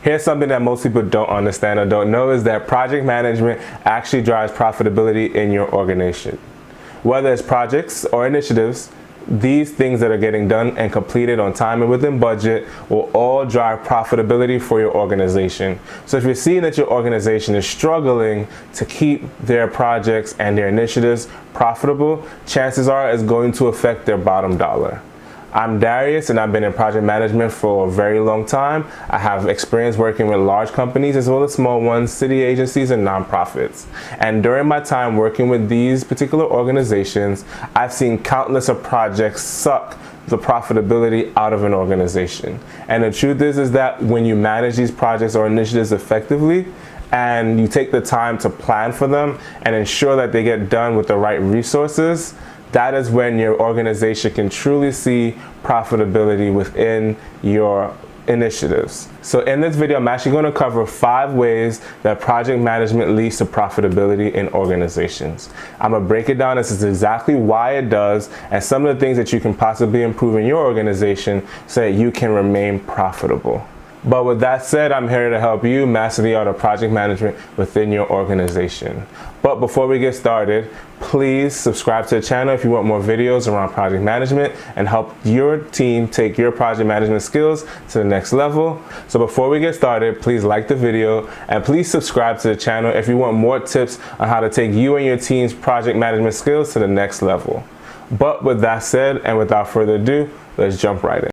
Here's something that most people don't understand or don't know is that project management actually drives profitability in your organization. Whether it's projects or initiatives, these things that are getting done and completed on time and within budget will all drive profitability for your organization. So if you're seeing that your organization is struggling to keep their projects and their initiatives profitable, chances are it's going to affect their bottom dollar. I'm Darius, and I've been in project management for a very long time. I have experience working with large companies as well as small ones, city agencies, and nonprofits. And during my time working with these particular organizations, I've seen countless of projects suck the profitability out of an organization. And the truth is that when you manage these projects or initiatives effectively, and you take the time to plan for them and ensure that they get done with the right resources, that is when your organization can truly see profitability within your initiatives. So in this video, I'm actually going to cover 5 ways that project management leads to profitability in organizations. I'm going to break it down. This is exactly why it does and some of the things that you can possibly improve in your organization so that you can remain profitable. But with that said, I'm here to help you master the art of project management within your organization. But before we get started, please subscribe to the channel if you want more videos around project management and help your team take your project management skills to the next level. So before we get started, please like the video and please subscribe to the channel if you want more tips on how to take you and your team's project management skills to the next level. But with that said, and without further ado, let's jump right in.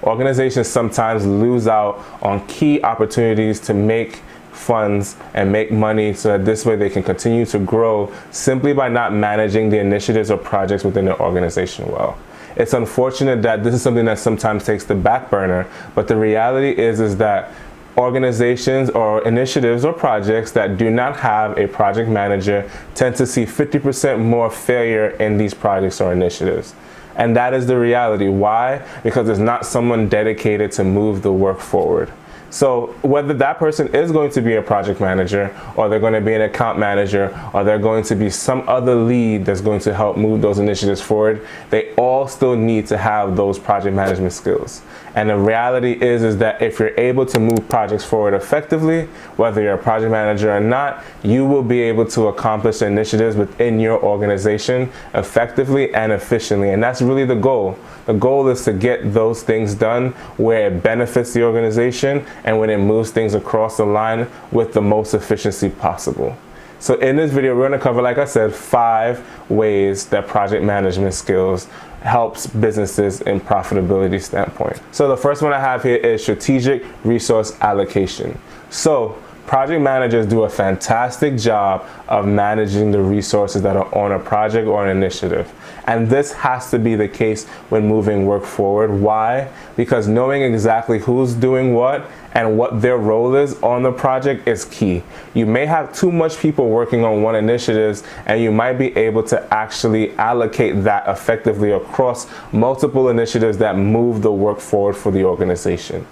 Organizations sometimes lose out on key opportunities to make funds and make money so that this way they can continue to grow simply by not managing the initiatives or projects within their organization well. It's unfortunate that this is something that sometimes takes the back burner, but the reality is that organizations or initiatives or projects that do not have a project manager tend to see 50% more failure in these projects or initiatives. And that is the reality. Why? Because there's not someone dedicated to move the work forward. So whether that person is going to be a project manager, or they're going to be an account manager, or they're going to be some other lead that's going to help move those initiatives forward, they all still need to have those project management skills. And the reality is that if you're able to move projects forward effectively, whether you're a project manager or not, you will be able to accomplish initiatives within your organization effectively and efficiently. And that's really the goal. The goal is to get those things done where it benefits the organization and when it moves things across the line with the most efficiency possible. So in this video, we're going to cover, like I said, 5 ways that project management skills helps businesses in profitability standpoint. So the first one I have here is strategic resource allocation. So project managers do a fantastic job of managing the resources that are on a project or an initiative. And this has to be the case when moving work forward. Why? Because knowing exactly who's doing what and what their role is on the project is key. You may have too much people working on one initiative, and you might be able to actually allocate that effectively across multiple initiatives that move the work forward for the organization.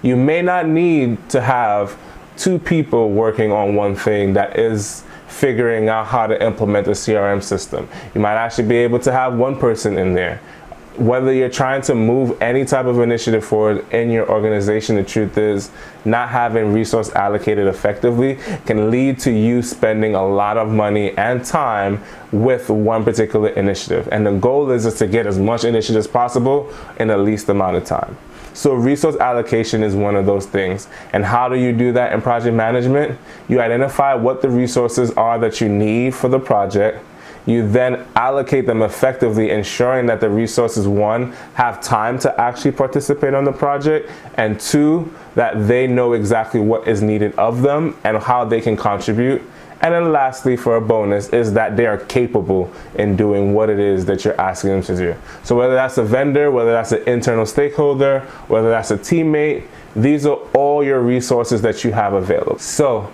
You may not need to have 2 people working on one thing that is figuring out how to implement a CRM system. You might actually be able to have 1 person in there. Whether you're trying to move any type of initiative forward in your organization, the truth is not having resource allocated effectively can lead to you spending a lot of money and time with one particular initiative. And the goal is to get as much initiatives as possible in the least amount of time. So resource allocation is one of those things. And how do you do that in project management? You identify what the resources are that you need for the project. You then allocate them effectively, ensuring that the resources, 1, have time to actually participate on the project, and 2, that they know exactly what is needed of them and how they can contribute. And then lastly, for a bonus, is that they are capable in doing what it is that you're asking them to do. So whether that's a vendor, whether that's an internal stakeholder, whether that's a teammate, these are all your resources that you have available. So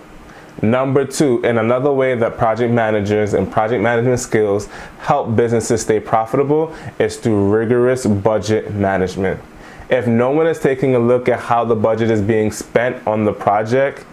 number 2, and another way that project managers and project management skills help businesses stay profitable is through rigorous budget management. If no one is taking a look at how the budget is being spent on the project,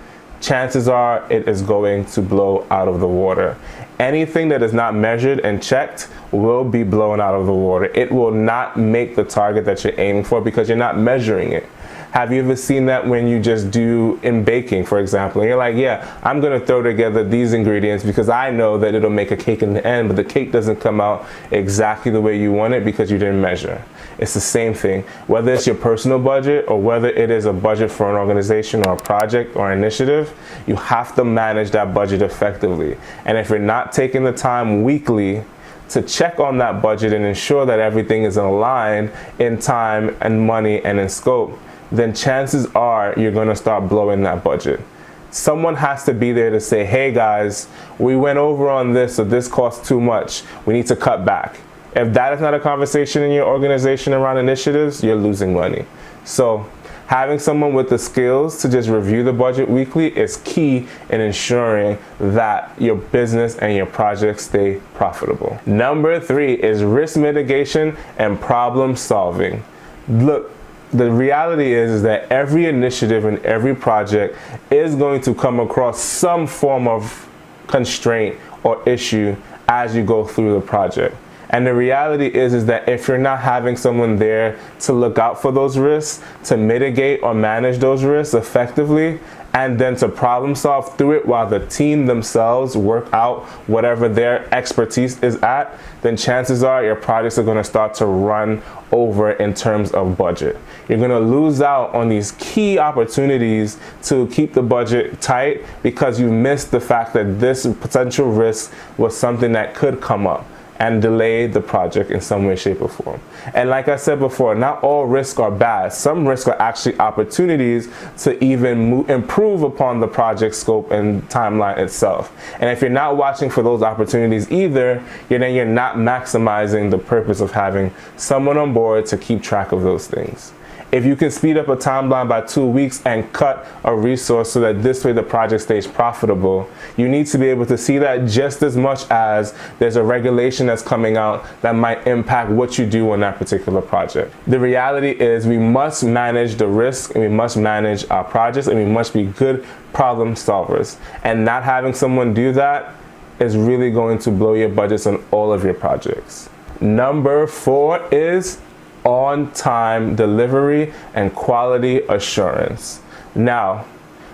chances are it is going to blow out of the water. Anything that is not measured and checked will be blown out of the water. It will not make the target that you're aiming for because you're not measuring it. Have you ever seen that when you just do in baking, for example, and you're like, yeah, I'm gonna throw together these ingredients because I know that it'll make a cake in the end, but the cake doesn't come out exactly the way you want it because you didn't measure. It's the same thing. Whether it's your personal budget or whether it is a budget for an organization or a project or initiative, you have to manage that budget effectively. And if you're not taking the time weekly to check on that budget and ensure that everything is aligned in time and money and in scope, then chances are you're going to start blowing that budget. Someone has to be there to say, hey guys, we went over on this, so this costs too much. We need to cut back. If that is not a conversation in your organization around initiatives, you're losing money. So having someone with the skills to just review the budget weekly is key in ensuring that your business and your projects stay profitable. Number 3 is risk mitigation and problem solving. Look, the reality is that every initiative and every project is going to come across some form of constraint or issue as you go through the project. And the reality is that if you're not having someone there to look out for those risks, to mitigate or manage those risks effectively, and then to problem solve through it while the team themselves work out whatever their expertise is at, then chances are your projects are going to start to run over in terms of budget. You're going to lose out on these key opportunities to keep the budget tight because you missed the fact that this potential risk was something that could come up and delay the project in some way, shape, or form. And like I said before, not all risks are bad. Some risks are actually opportunities to even improve upon the project scope and timeline itself. And if you're not watching for those opportunities either, then you're not maximizing the purpose of having someone on board to keep track of those things. If you can speed up a timeline by 2 weeks and cut a resource so that this way the project stays profitable, you need to be able to see that just as much as there's a regulation that's coming out that might impact what you do on that particular project. The reality is we must manage the risk and we must manage our projects and we must be good problem solvers. And not having someone do that is really going to blow your budgets on all of your projects. Number 4 is on-time delivery and quality assurance. Now,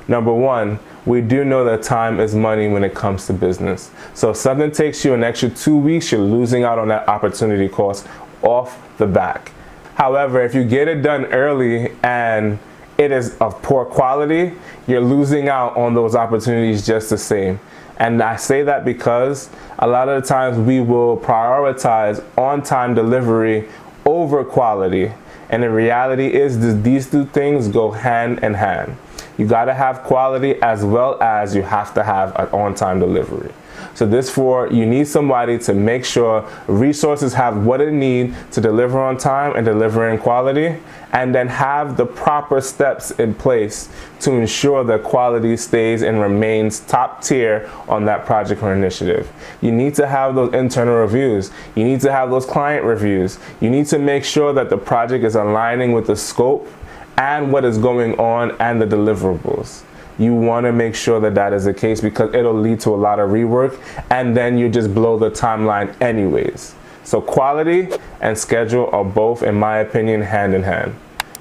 number 1, we do know that time is money when it comes to business. So if something takes you an extra 2 weeks, you're losing out on that opportunity cost off the back. However, if you get it done early and it is of poor quality, you're losing out on those opportunities just the same. And I say that because a lot of the times we will prioritize on-time delivery over quality, and the reality is that these two things go hand in hand. You got to have quality as well as you have to have an on-time delivery. So you need somebody to make sure resources have what it needs to deliver on time and deliver in quality, and then have the proper steps in place to ensure that quality stays and remains top tier on that project or initiative. You need to have those internal reviews. You need to have those client reviews. You need to make sure that the project is aligning with the scope and what is going on and the deliverables. You want to make sure that that is the case because it'll lead to a lot of rework and then you just blow the timeline anyways. So quality and schedule are both, in my opinion, hand in hand.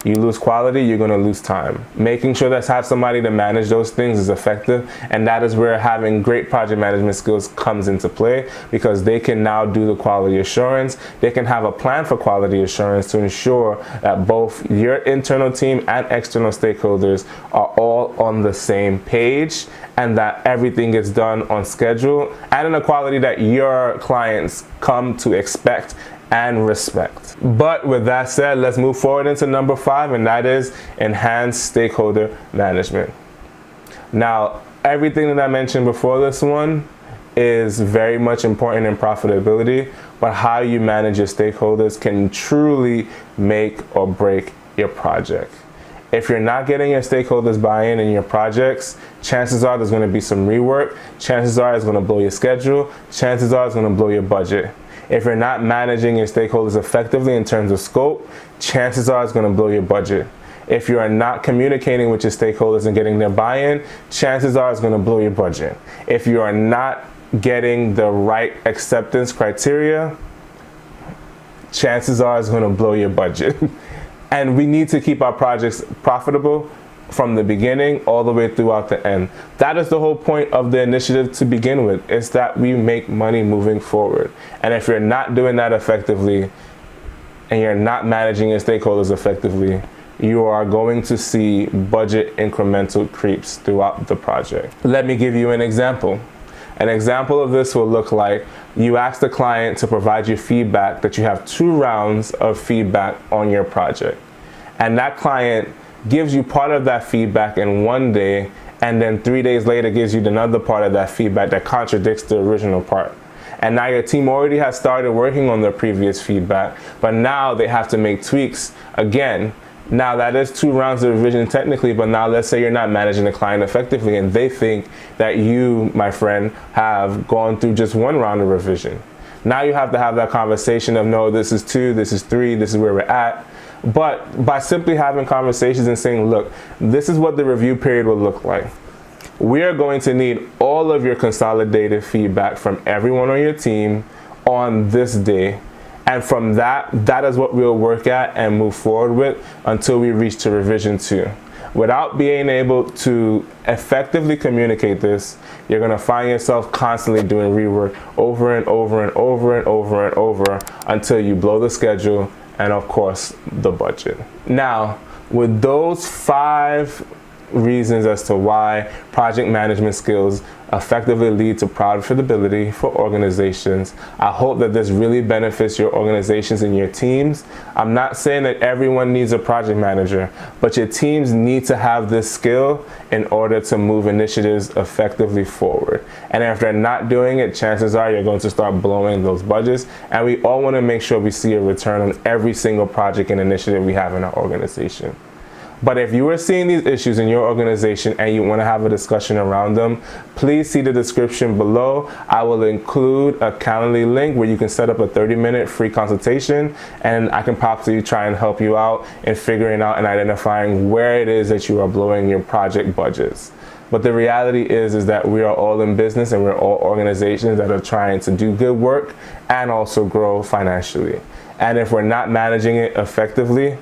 You lose quality, you're going to lose time. Making sure that have somebody to manage those things is effective, and that is where having great project management skills comes into play because they can now do the quality assurance. They can have a plan for quality assurance to ensure that both your internal team and external stakeholders are all on the same page and that everything gets done on schedule and in a quality that your clients come to expect and respect. But with that said, let's move forward into number 5, and that is enhanced stakeholder management. Now, everything that I mentioned before this one is very much important in profitability, but how you manage your stakeholders can truly make or break your project. If you're not getting your stakeholders buy-in in your projects, chances are there's going to be some rework, chances are it's going to blow your schedule, chances are it's going to blow your budget. If you're not managing your stakeholders effectively in terms of scope, chances are it's going to blow your budget. If you are not communicating with your stakeholders and getting their buy-in, chances are it's going to blow your budget. If you are not getting the right acceptance criteria, chances are it's going to blow your budget. And we need to keep our projects profitable from the beginning all the way throughout the end. That is the whole point of the initiative to begin with. It's that we make money moving forward. And if you're not doing that effectively and you're not managing your stakeholders effectively, you are going to see budget incremental creeps throughout the project. Let me give you an example. An example of this will look like you ask the client to provide you feedback, that you have 2 rounds of feedback on your project. And that client gives you part of that feedback in one day, and then 3 days later gives you another part of that feedback that contradicts the original part. And now your team already has started working on their previous feedback, but now they have to make tweaks again. Now that is 2 rounds of revision technically, but now let's say you're not managing the client effectively and they think that you, my friend, have gone through just 1 round of revision. Now you have to have that conversation of, no, this is 2, this is 3, this is where we're at. But by simply having conversations and saying, look, this is what the review period will look like. We are going to need all of your consolidated feedback from everyone on your team on this day. And from that is what we'll work at and move forward with until we reach to revision 2. Without being able to effectively communicate this, you're going to find yourself constantly doing rework over and over and over and over and over until you blow the schedule and, of course, the budget. Now, with those 5 reasons as to why project management skills effectively lead to profitability for organizations, I hope that this really benefits your organizations and your teams. I'm not saying that everyone needs a project manager, but your teams need to have this skill in order to move initiatives effectively forward. And if they're not doing it, chances are you're going to start blowing those budgets. And we all want to make sure we see a return on every single project and initiative we have in our organization. But if you are seeing these issues in your organization and you want to have a discussion around them, please see the description below. I will include a Calendly link where you can set up a 30-minute free consultation, and I can possibly try and help you out in figuring out and identifying where it is that you are blowing your project budgets. But the reality is that we are all in business and we're all organizations that are trying to do good work and also grow financially. And if we're not managing it effectively,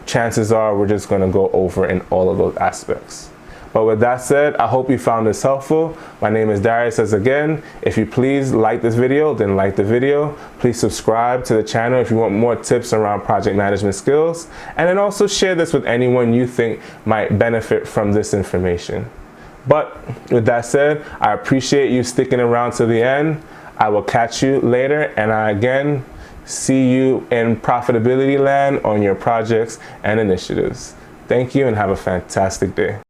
chances are we're just going to go over in all of those aspects. But with that said, I hope you found this helpful. My name is Darius. As again, if you please like this video, then like the video. Please subscribe to the channel if you want more tips around project management skills. And then also share this with anyone you think might benefit from this information. But with that said, I appreciate you sticking around to the end. I will catch you later, and I again see you in profitability land on your projects and initiatives. Thank you and have a fantastic day.